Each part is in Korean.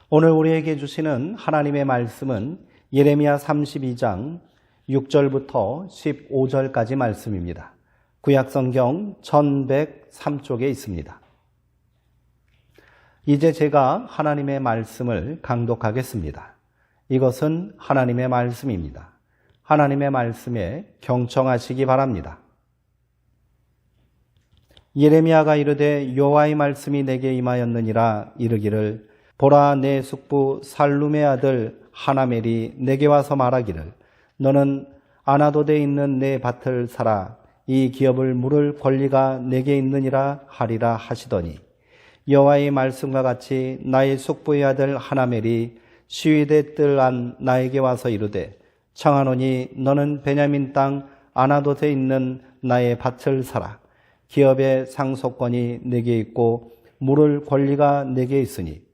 오늘 우리에게 주시는 하나님의 말씀은 예레미야 32장 6절부터 15절까지 말씀입니다. 구약성경 1103쪽에 있습니다. 이제 제가 하나님의 말씀을 강독하겠습니다. 이것은 하나님의 말씀입니다. 하나님의 말씀에 경청하시기 바랍니다. 예레미야가 이르되 여호와의 말씀이 내게 임하였느니라. 이르기를 보라, 내 숙부 살룸의 아들 하나멜이 내게 와서 말하기를 너는 아나돗에 있는 내 밭을 사라. 이 기업을 물을 권리가 내게 있느니라 하리라 하시더니, 여호와의 말씀과 같이 나의 숙부의 아들 하나멜이 시위대 뜰 안 나에게 와서 이르되 청하노니 너는 베냐민 땅 아나돗에 있는 나의 밭을 사라. 기업의 상속권이 내게 있고 물을 권리가 내게 있으니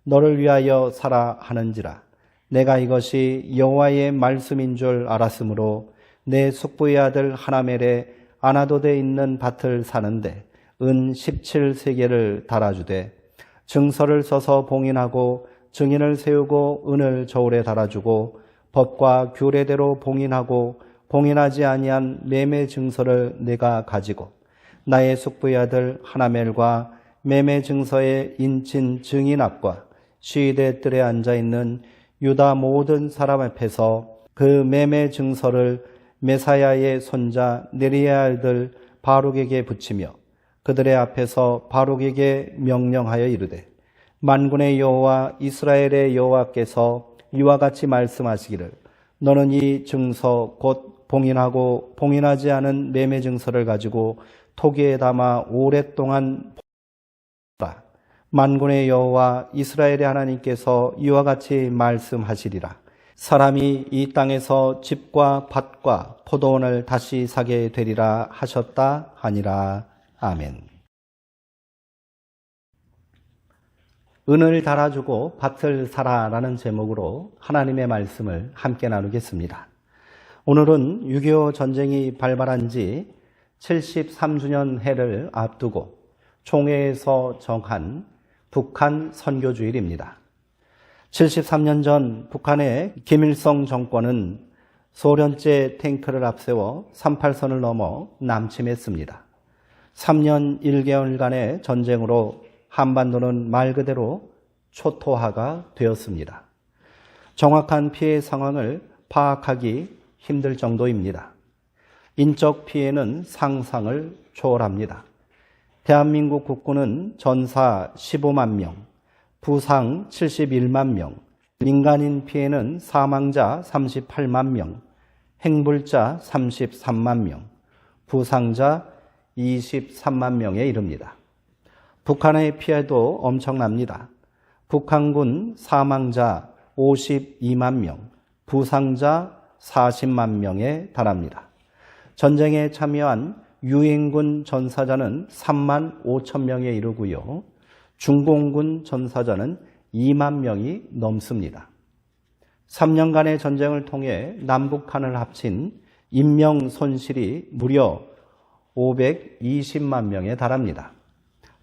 너를 위하여 사라 하는지라. 내가 이것이 여호와의 말씀인 줄 알았으므로 내 숙부의 아들 하나멜의 아나돗에 있는 밭을 사는데 은 17세겔을 달아주되 증서를 써서 봉인하고 증인을 세우고 은을 저울에 달아주고 법과 규례대로 봉인하고 봉인하지 아니한 매매 증서를 내가 가지고 나의 숙부의 아들 하나멜과 매매 증서의 인친 증인 앞과 시위대 뜰에 앉아있는 유다 모든 사람 앞에서 그 매매 증서를 메사야의 손자 네리야 아들 바룩에게 붙이며 그들의 앞에서 바룩에게 명령하여 이르되 만군의 여호와 이스라엘의 여호와께서 이와 같이 말씀하시기를 너는 이 증서 곧 봉인하고 봉인하지 않은 매매 증서를 가지고 토기에 담아 오랫동안 보라. 만군의 여호와 이스라엘의 하나님께서 이와 같이 말씀하시리라. 사람이 이 땅에서 집과 밭과 포도원을 다시 사게 되리라 하셨다 하니라. 아멘. 은을 달아주고 밭을 사라라는 제목으로 하나님의 말씀을 함께 나누겠습니다. 오늘은 6.25 전쟁이 발발한 지 73주년 해를 앞두고 총회에서 정한 북한 선교주일입니다. 73년 전 북한의 김일성 정권은 소련제 탱크를 앞세워 38선을 넘어 남침했습니다. 3년 1개월간의 전쟁으로 한반도는 말 그대로 초토화가 되었습니다. 정확한 피해 상황을 파악하기 힘들 정도입니다. 인적 피해는 상상을 초월합니다. 대한민국 국군은 전사 15만 명, 부상 71만 명, 민간인 피해는 사망자 38만 명, 행불자 33만 명, 부상자 23만 명에 이릅니다. 북한의 피해도 엄청납니다. 북한군 사망자 52만 명, 부상자 40만 명에 달합니다. 전쟁에 참여한 유엔군 전사자는 3만 5천 명에 이르고요. 중공군 전사자는 2만 명이 넘습니다. 3년간의 전쟁을 통해 남북한을 합친 인명 손실이 무려 520만 명에 달합니다.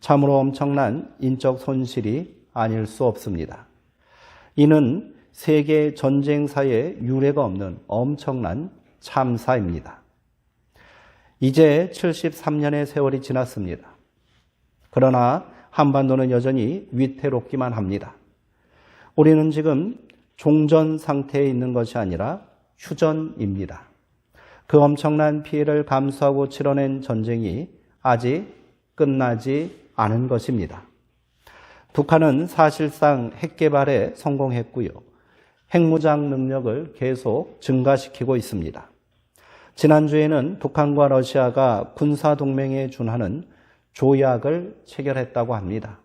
참으로 엄청난 인적 손실이 아닐 수 없습니다. 이는 세계 전쟁사에 유례가 없는 엄청난 참사입니다. 이제 73년의 세월이 지났습니다. 그러나 한반도는 여전히 위태롭기만 합니다. 우리는 지금 종전 상태에 있는 것이 아니라 휴전입니다. 그 엄청난 피해를 감수하고 치러낸 전쟁이 아직 끝나지 않은 것입니다. 북한은 사실상 핵 개발에 성공했고요. 핵무장 능력을 계속 증가시키고 있습니다. 지난주에는 북한과 러시아가 군사동맹에 준하는 조약을 체결했다고 합니다.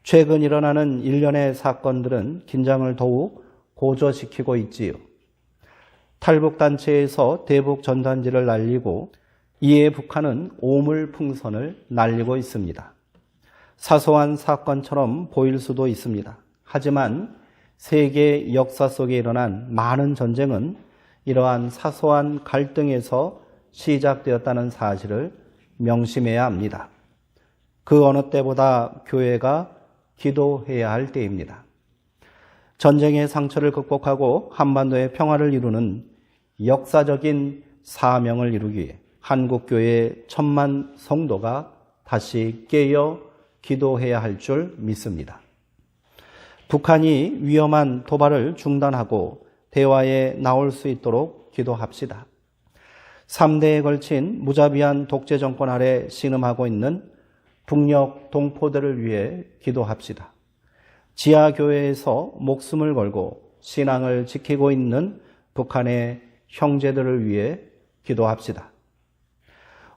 최근 일어나는 일련의 사건들은 긴장을 더욱 고조시키고 있지요. 탈북단체에서 대북 전단지를 날리고 이에 북한은 오물풍선을 날리고 있습니다. 사소한 사건처럼 보일 수도 있습니다. 하지만 세계 역사 속에 일어난 많은 전쟁은 이러한 사소한 갈등에서 시작되었다는 사실을 명심해야 합니다. 그 어느 때보다 교회가 기도해야 할 때입니다. 전쟁의 상처를 극복하고 한반도의 평화를 이루는 역사적인 사명을 이루기 위해 한국교회의 1000만 성도가 다시 깨어 기도해야 할 줄 믿습니다. 북한이 위험한 도발을 중단하고 대화에 나올 수 있도록 기도합시다. 3대에 걸친 무자비한 독재 정권 아래 신음하고 있는 북녘 동포들을 위해 기도합시다. 지하교회에서 목숨을 걸고 신앙을 지키고 있는 북한의 형제들을 위해 기도합시다.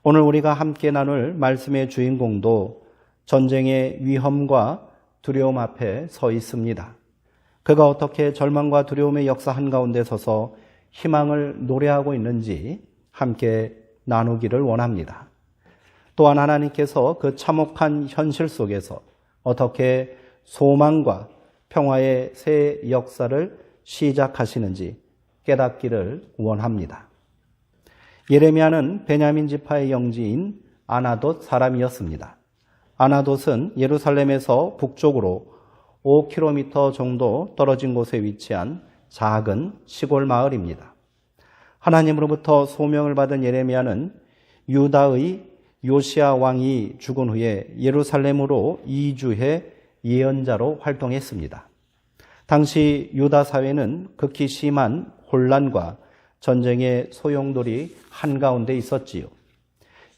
오늘 우리가 함께 나눌 말씀의 주인공도 전쟁의 위험과 두려움 앞에 서 있습니다. 그가 어떻게 절망과 두려움의 역사 한가운데 서서 희망을 노래하고 있는지 함께 나누기를 원합니다. 또한 하나님께서 그 참혹한 현실 속에서 어떻게 소망과 평화의 새 역사를 시작하시는지 깨닫기를 원합니다. 예레미야는 베냐민 지파의 영지인 아나돗 사람이었습니다. 아나돗은 예루살렘에서 북쪽으로 5km 정도 떨어진 곳에 위치한 작은 시골 마을입니다. 하나님으로부터 소명을 받은 예레미야는 유다의 요시야 왕이 죽은 후에 예루살렘으로 이주해 예언자로 활동했습니다. 당시 유다 사회는 극히 심한 혼란과 전쟁의 소용돌이 한가운데 있었지요.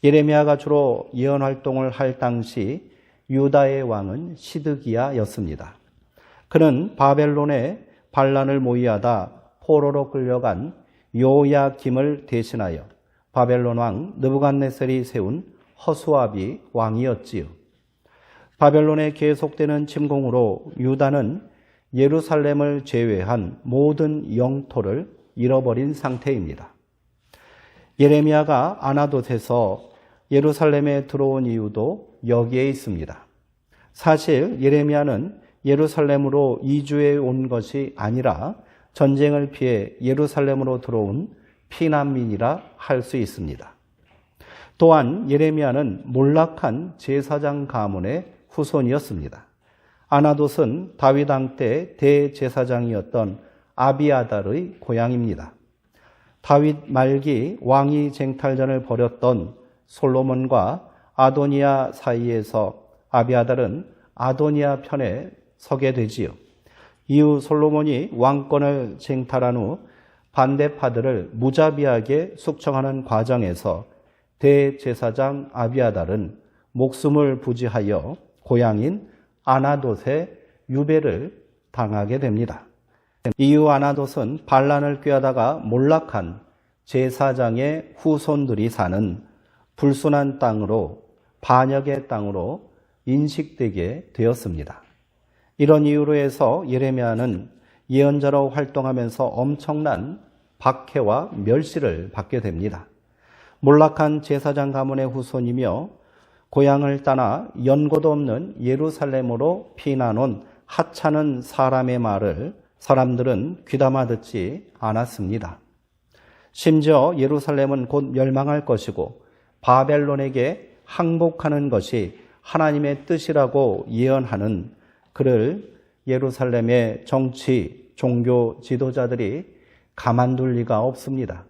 예레미야가 주로 예언 활동을 할 당시 유다의 왕은 시드기야였습니다. 그는 바벨론에 반란을 모의하다 포로로 끌려간 요야김을 대신하여 바벨론 왕 느부갓네살이 세운 허수아비 왕이었지요. 바벨론의 계속되는 침공으로 유다는 예루살렘을 제외한 모든 영토를 잃어버린 상태입니다. 예레미야가 아나돗에서 예루살렘에 들어온 이유도 여기에 있습니다. 사실 예레미야는 예루살렘으로 이주해 온 것이 아니라 전쟁을 피해 예루살렘으로 들어온 피난민이라 할 수 있습니다. 또한 예레미야는 몰락한 제사장 가문의 후손이었습니다. 아나돗은 다윗 왕 때 대제사장이었던 아비아달의 고향입니다. 다윗 말기 왕위 쟁탈전을 벌였던 솔로몬과 아도니아 사이에서 아비아달은 아도니아 편에 서게 되지요. 이후 솔로몬이 왕권을 쟁탈한 후 반대파들을 무자비하게 숙청하는 과정에서 대제사장 아비아달은 목숨을 부지하여 고향인 아나돗의 유배를 당하게 됩니다. 이후 아나돗은 반란을 꾀하다가 몰락한 제사장의 후손들이 사는 불순한 땅으로, 반역의 땅으로 인식되게 되었습니다. 이런 이유로 해서 예레미야는 예언자로 활동하면서 엄청난 박해와 멸시를 받게 됩니다. 몰락한 제사장 가문의 후손이며 고향을 떠나 연고도 없는 예루살렘으로 피난 온 하찮은 사람의 말을 사람들은 귀담아 듣지 않았습니다. 심지어 예루살렘은 곧 멸망할 것이고 바벨론에게 항복하는 것이 하나님의 뜻이라고 예언하는 그를 예루살렘의 정치, 종교 지도자들이 가만둘 리가 없습니다.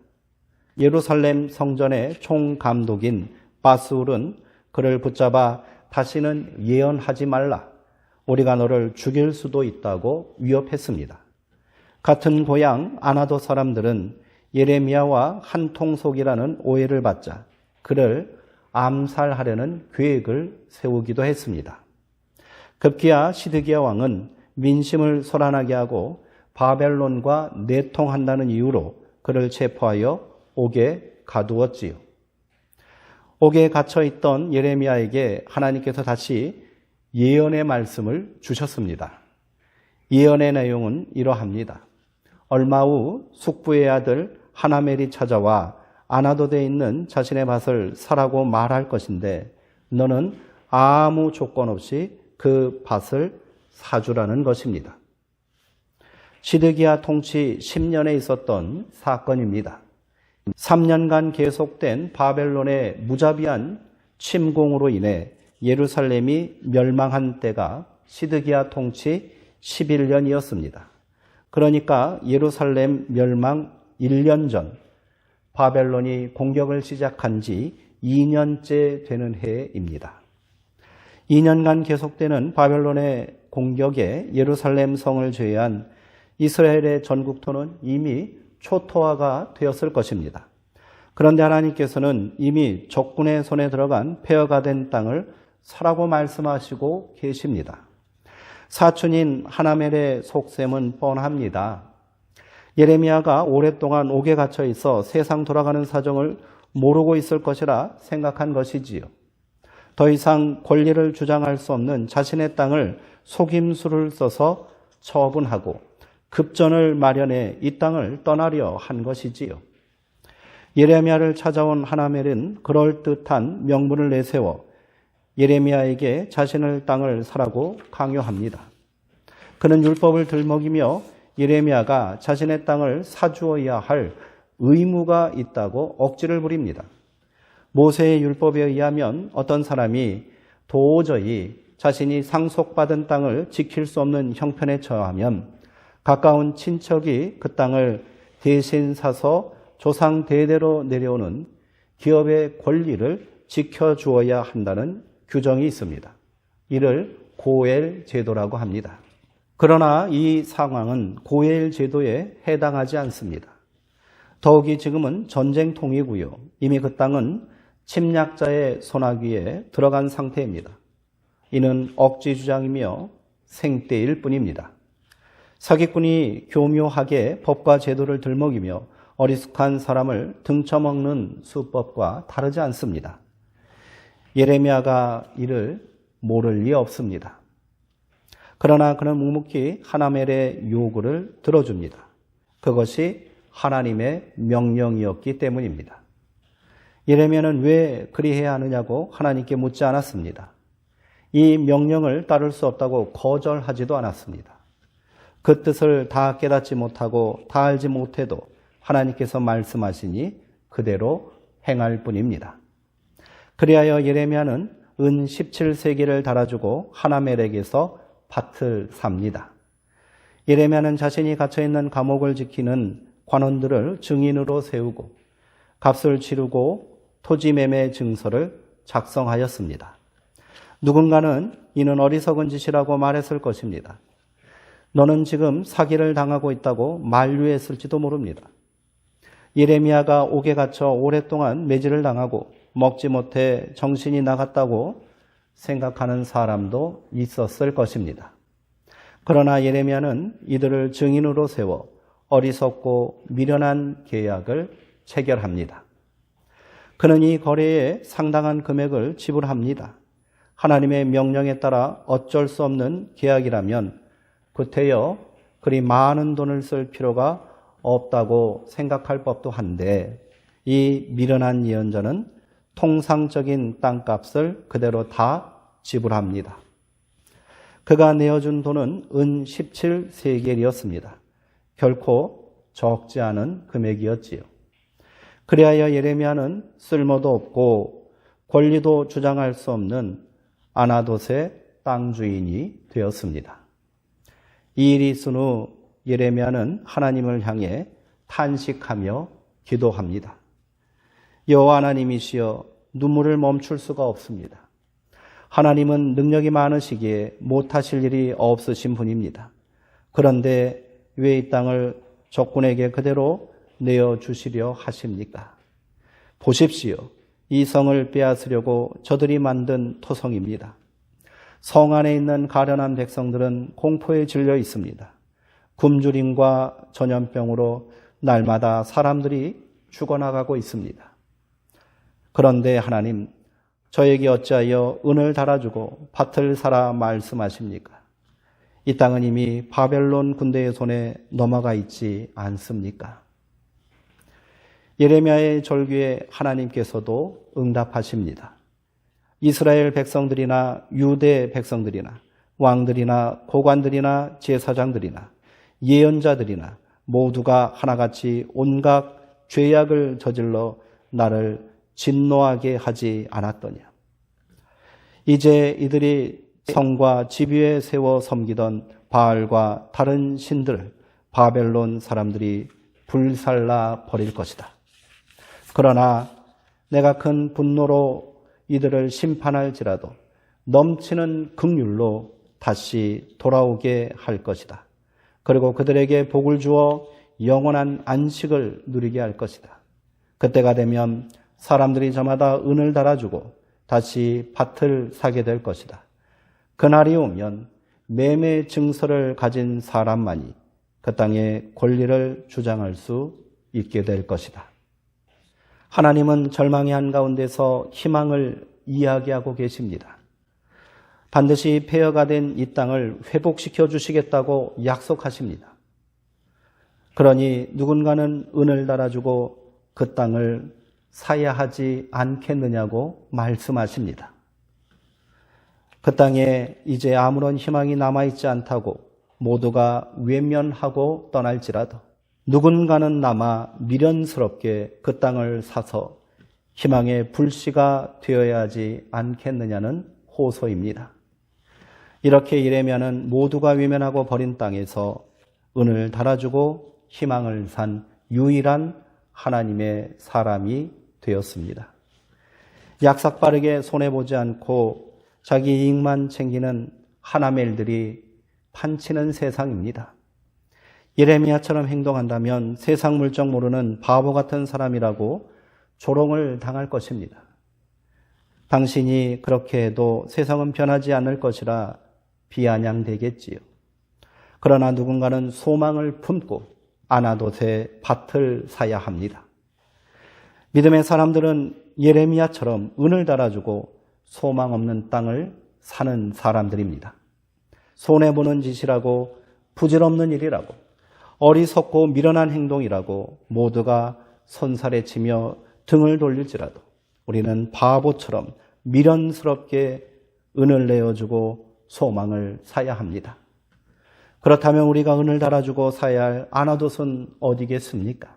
예루살렘 성전의 총감독인 바스울은 그를 붙잡아 다시는 예언하지 말라. 우리가 너를 죽일 수도 있다고 위협했습니다. 같은 고향 아나돗 사람들은 예레미야와 한통속이라는 오해를 받자 그를 암살하려는 계획을 세우기도 했습니다. 급기야 시드기야 왕은 민심을 소란하게 하고 바벨론과 내통한다는 이유로 그를 체포하여 옥에 가두었지요. 옥에 갇혀있던 예레미야에게 하나님께서 다시 예언의 말씀을 주셨습니다. 예언의 내용은 이러합니다. 얼마 후 숙부의 아들 하나멜이 찾아와 아나돗에 있는 자신의 밭을 사라고 말할 것인데 너는 아무 조건 없이 그 밭을 사주라는 것입니다. 시드기야 통치 10년에 있었던 사건입니다. 3년간 계속된 바벨론의 무자비한 침공으로 인해 예루살렘이 멸망한 때가 시드기야 통치 11년이었습니다. 그러니까 예루살렘 멸망 1년 전 바벨론이 공격을 시작한 지 2년째 되는 해입니다. 2년간 계속되는 바벨론의 공격에 예루살렘 성을 제외한 이스라엘의 전국토는 이미 초토화가 되었을 것입니다. 그런데 하나님께서는 이미 적군의 손에 들어간 폐허가 된 땅을 사라고 말씀하시고 계십니다. 사촌인 하나멜의 속셈은 뻔합니다. 예레미야가 오랫동안 옥에 갇혀 있어 세상 돌아가는 사정을 모르고 있을 것이라 생각한 것이지요. 더 이상 권리를 주장할 수 없는 자신의 땅을 속임수를 써서 처분하고 급전을 마련해 이 땅을 떠나려 한 것이지요. 예레미야를 찾아온 하나멜은 그럴듯한 명분을 내세워 예레미야에게 자신의 땅을 사라고 강요합니다. 그는 율법을 들먹이며 예레미야가 자신의 땅을 사주어야 할 의무가 있다고 억지를 부립니다. 모세의 율법에 의하면 어떤 사람이 도저히 자신이 상속받은 땅을 지킬 수 없는 형편에 처하면 가까운 친척이 그 땅을 대신 사서 조상 대대로 내려오는 기업의 권리를 지켜주어야 한다는 규정이 있습니다. 이를 고엘 제도라고 합니다. 그러나 이 상황은 고엘 제도에 해당하지 않습니다. 더욱이 지금은 전쟁통이고요. 이미 그 땅은 침략자의 손아귀에 들어간 상태입니다. 이는 억지 주장이며 생떼일 뿐입니다. 사기꾼이 교묘하게 법과 제도를 들먹이며 어리숙한 사람을 등쳐먹는 수법과 다르지 않습니다. 예레미야가 이를 모를 리 없습니다. 그러나 그는 묵묵히 하나멜의 요구를 들어줍니다. 그것이 하나님의 명령이었기 때문입니다. 예레미야는 왜 그리해야 하느냐고 하나님께 묻지 않았습니다. 이 명령을 따를 수 없다고 거절하지도 않았습니다. 그 뜻을 다 깨닫지 못하고 다 알지 못해도 하나님께서 말씀하시니 그대로 행할 뿐입니다. 그리하여 예레미야는 은 17세기를 달아주고 하나멜에게서 밭을 삽니다. 예레미야는 자신이 갇혀있는 감옥을 지키는 관원들을 증인으로 세우고 값을 치르고 토지매매 증서를 작성하였습니다. 누군가는 이는 어리석은 짓이라고 말했을 것입니다. 너는 지금 사기를 당하고 있다고 만류했을지도 모릅니다. 예레미야가 옥에 갇혀 오랫동안 매질을 당하고 먹지 못해 정신이 나갔다고 생각하는 사람도 있었을 것입니다. 그러나 예레미야는 이들을 증인으로 세워 어리석고 미련한 계약을 체결합니다. 그는 이 거래에 상당한 금액을 지불합니다. 하나님의 명령에 따라 어쩔 수 없는 계약이라면 구태여 그리 많은 돈을 쓸 필요가 없다고 생각할 법도 한데 이 미련한 예언자는 통상적인 땅값을 그대로 다 지불합니다. 그가 내어준 돈은 은 17세겔이었습니다. 결코 적지 않은 금액이었지요. 그리하여 예레미야는 쓸모도 없고 권리도 주장할 수 없는 아나돗의 땅 주인이 되었습니다. 이 일이 있은 후 예레미야는 하나님을 향해 탄식하며 기도합니다. 여호와 하나님이시여 눈물을 멈출 수가 없습니다. 하나님은 능력이 많으시기에 못하실 일이 없으신 분입니다. 그런데 왜 이 땅을 적군에게 그대로 내어주시려 하십니까? 보십시오. 이 성을 빼앗으려고 저들이 만든 토성입니다. 성 안에 있는 가련한 백성들은 공포에 질려 있습니다. 굶주림과 전염병으로 날마다 사람들이 죽어나가고 있습니다. 그런데 하나님, 저에게 어찌하여 은을 달아주고 밭을 사라 말씀하십니까? 이 땅은 이미 바벨론 군대의 손에 넘어가 있지 않습니까? 예레미야의 절규에 하나님께서도 응답하십니다. 이스라엘 백성들이나 유대 백성들이나 왕들이나 고관들이나 제사장들이나 예언자들이나 모두가 하나같이 온갖 죄악을 저질러 나를 진노하게 하지 않았더냐. 이제 이들이 성과 집 위에 세워 섬기던 바알과 다른 신들을 바벨론 사람들이 불살라 버릴 것이다. 그러나 내가 큰 분노로 이들을 심판할지라도 넘치는 긍휼로 다시 돌아오게 할 것이다. 그리고 그들에게 복을 주어 영원한 안식을 누리게 할 것이다. 그때가 되면 사람들이 저마다 은을 달아주고 다시 밭을 사게 될 것이다. 그날이 오면 매매 증서를 가진 사람만이 그 땅의 권리를 주장할 수 있게 될 것이다. 하나님은 절망의 한가운데서 희망을 이야기하고 계십니다. 반드시 폐허가 된 이 땅을 회복시켜 주시겠다고 약속하십니다. 그러니 누군가는 은을 달아주고 그 땅을 사야 하지 않겠느냐고 말씀하십니다. 그 땅에 이제 아무런 희망이 남아있지 않다고 모두가 외면하고 떠날지라도 누군가는 남아 미련스럽게 그 땅을 사서 희망의 불씨가 되어야 하지 않겠느냐는 호소입니다. 이렇게 이래면은 모두가 외면하고 버린 땅에서 은을 달아주고 희망을 산 유일한 하나님의 사람이 되었습니다. 약삭빠르게 손해보지 않고 자기 이익만 챙기는 하나멜들이 판치는 세상입니다. 예레미야처럼 행동한다면 세상 물정 모르는 바보 같은 사람이라고 조롱을 당할 것입니다. 당신이 그렇게 해도 세상은 변하지 않을 것이라 비아냥되겠지요. 그러나 누군가는 소망을 품고 아나돗의 밭을 사야 합니다. 믿음의 사람들은 예레미야처럼 은을 달아주고 소망 없는 땅을 사는 사람들입니다. 손해보는 짓이라고, 부질없는 일이라고, 어리석고 미련한 행동이라고 모두가 손살에치며 등을 돌릴지라도 우리는 바보처럼 미련스럽게 은을 내어주고 소망을 사야 합니다. 그렇다면 우리가 은을 달아주고 사야 할 아나돗은 어디겠습니까?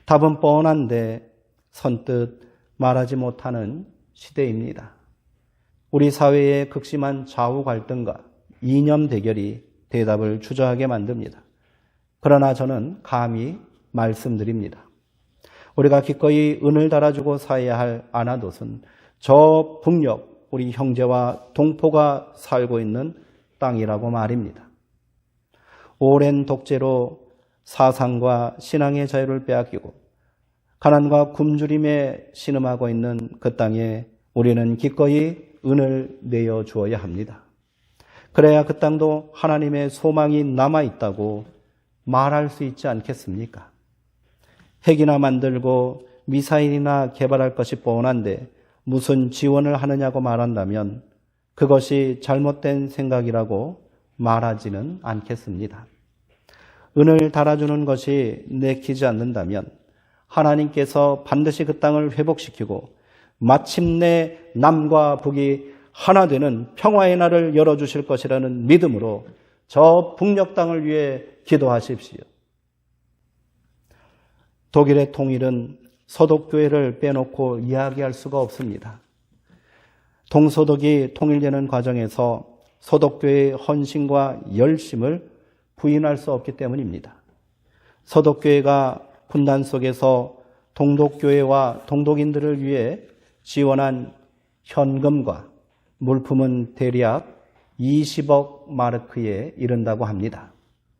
답은 뻔한데 선뜻 말하지 못하는 시대입니다. 우리 사회의 극심한 좌우 갈등과 이념 대결이 대답을 주저하게 만듭니다. 그러나 저는 감히 말씀드립니다. 우리가 기꺼이 은을 달아주고 사야 할 아나돗은 저 북녘 우리 형제와 동포가 살고 있는 땅이라고 말입니다. 오랜 독재로 사상과 신앙의 자유를 빼앗기고 가난과 굶주림에 신음하고 있는 그 땅에 우리는 기꺼이 은을 내어 주어야 합니다. 그래야 그 땅도 하나님의 소망이 남아있다고 말할 수 있지 않겠습니까? 핵이나 만들고 미사일이나 개발할 것이 뻔한데 무슨 지원을 하느냐고 말한다면 그것이 잘못된 생각이라고 말하지는 않겠습니다. 은을 달아주는 것이 내키지 않는다면 하나님께서 반드시 그 땅을 회복시키고 마침내 남과 북이 하나 되는 평화의 날을 열어주실 것이라는 믿음으로 저 북녘 땅을 위해 기도하십시오. 독일의 통일은 서독교회를 빼놓고 이야기할 수가 없습니다. 동서독이 통일되는 과정에서 서독교회의 헌신과 열심을 부인할 수 없기 때문입니다. 서독교회가 분단 속에서 동독교회와 동독인들을 위해 지원한 현금과 물품은 대략 20억 마르크에 이른다고 합니다.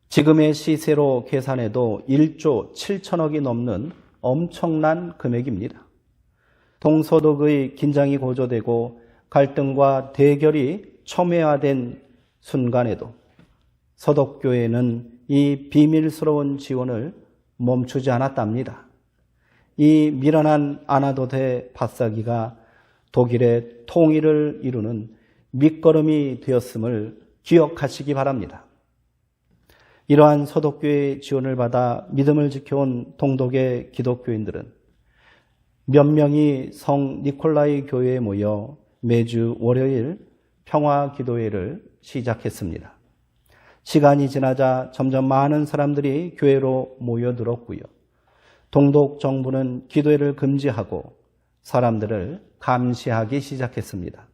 지금의 시세로 계산해도 1조 7천억이 넘는 엄청난 금액입니다. 동서독의 긴장이 고조되고 갈등과 대결이 첨예화된 순간에도 서독교회는 이 비밀스러운 지원을 멈추지 않았답니다. 이 미련한 아나돗의 밭사기가 독일의 통일을 이루는 밑거름이 되었음을 기억하시기 바랍니다. 이러한 서독교회의 지원을 받아 믿음을 지켜온 동독의 기독교인들은 몇 명이 성 니콜라이 교회에 모여 매주 월요일 평화 기도회를 시작했습니다. 시간이 지나자 점점 많은 사람들이 교회로 모여들었고요. 동독 정부는 기도회를 금지하고 사람들을 감시하기 시작했습니다.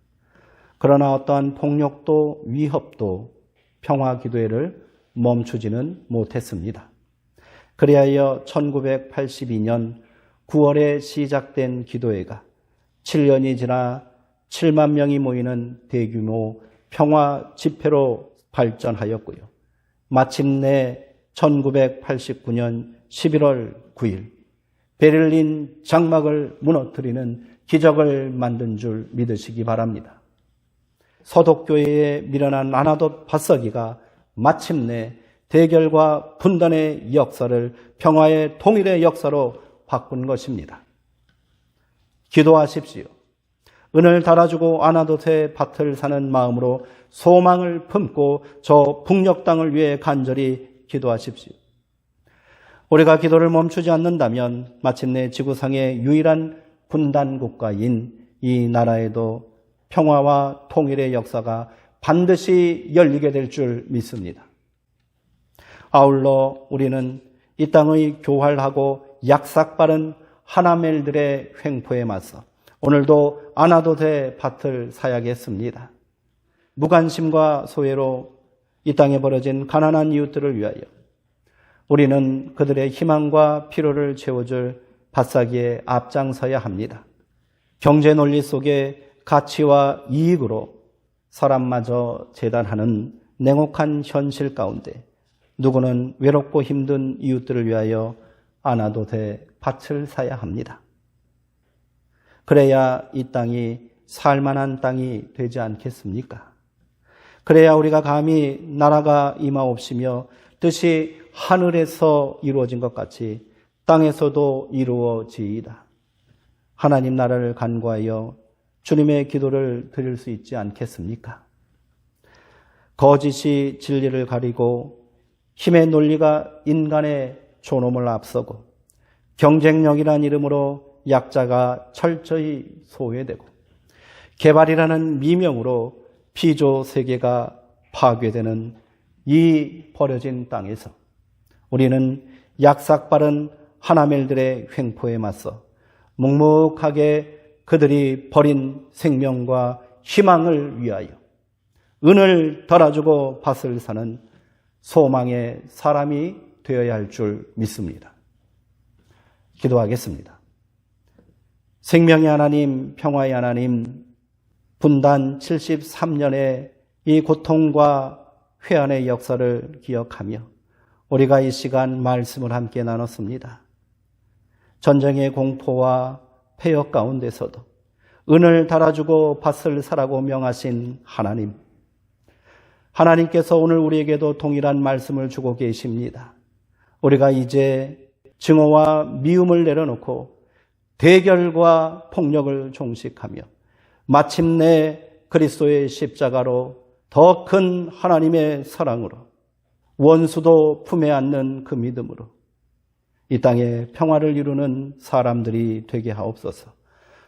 그러나 어떠한 폭력도 위협도 평화 기도회를 멈추지는 못했습니다. 그리하여 1982년 9월에 시작된 기도회가 7년이 지나 7만 명이 모이는 대규모 평화 집회로 발전하였고요. 마침내 1989년 11월 9일 베를린 장막을 무너뜨리는 기적을 만든 줄 믿으시기 바랍니다. 서독교회에 밀어난 아나돗 밭서기가 마침내 대결과 분단의 역사를 평화의 통일의 역사로 바꾼 것입니다. 기도하십시오. 은을 달아주고 아나돗의 밭을 사는 마음으로 소망을 품고 저 북녘 땅을 위해 간절히 기도하십시오. 우리가 기도를 멈추지 않는다면 마침내 지구상의 유일한 분단 국가인 이 나라에도 평화와 통일의 역사가 반드시 열리게 될 줄 믿습니다. 아울러 우리는 이 땅의 교활하고 약삭빠른 하나멜들의 횡포에 맞서 오늘도 아나돗의 밭을 사야겠습니다. 무관심과 소외로 이 땅에 벌어진 가난한 이웃들을 위하여 우리는 그들의 희망과 필요를 채워줄 밭사기에 앞장서야 합니다. 경제 논리 속에 가치와 이익으로 사람마저 재단하는 냉혹한 현실 가운데 누구는 외롭고 힘든 이웃들을 위하여 아나돗의 밭을 사야 합니다. 그래야 이 땅이 살만한 땅이 되지 않겠습니까? 그래야 우리가 감히 나라가 임하옵시며 뜻이 하늘에서 이루어진 것 같이 땅에서도 이루어지이다. 하나님 나라를 간구하여 주님의 기도를 드릴 수 있지 않겠습니까? 거짓이 진리를 가리고 힘의 논리가 인간의 존엄을 앞서고 경쟁력이라는 이름으로 약자가 철저히 소외되고 개발이라는 미명으로 피조 세계가 파괴되는 이 버려진 땅에서 우리는 약삭빠른 하나멜들의 횡포에 맞서 묵묵하게 그들이 버린 생명과 희망을 위하여 은을 덜어주고 밭을 사는 소망의 사람이 되어야 할 줄 믿습니다. 기도하겠습니다. 생명의 하나님, 평화의 하나님, 분단 73년의 이 고통과 회한의 역사를 기억하며 우리가 이 시간 말씀을 함께 나눴습니다. 전쟁의 공포와 폐역 가운데서도 은을 달아주고 밭을 사라고 명하신 하나님, 하나님께서 오늘 우리에게도 동일한 말씀을 주고 계십니다. 우리가 이제 증오와 미움을 내려놓고 대결과 폭력을 종식하며 마침내 그리스도의 십자가로 더 큰 하나님의 사랑으로 원수도 품에 안는 그 믿음으로 이 땅에 평화를 이루는 사람들이 되게 하옵소서.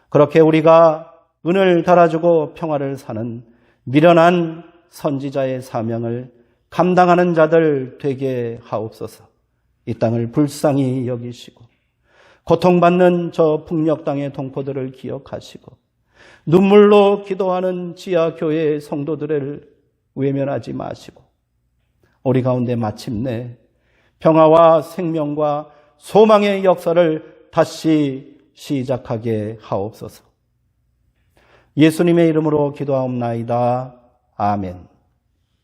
그렇게 우리가 은을 달아주고 평화를 사는 미련한 선지자의 사명을 감당하는 자들 되게 하옵소서. 이 땅을 불쌍히 여기시고 고통받는 저 북녘 땅의 동포들을 기억하시고 눈물로 기도하는 지하교회 성도들을 외면하지 마시고 우리 가운데 마침내 평화와 생명과 소망의 역사를 다시 시작하게 하옵소서. 예수님의 이름으로 기도하옵나이다. 아멘.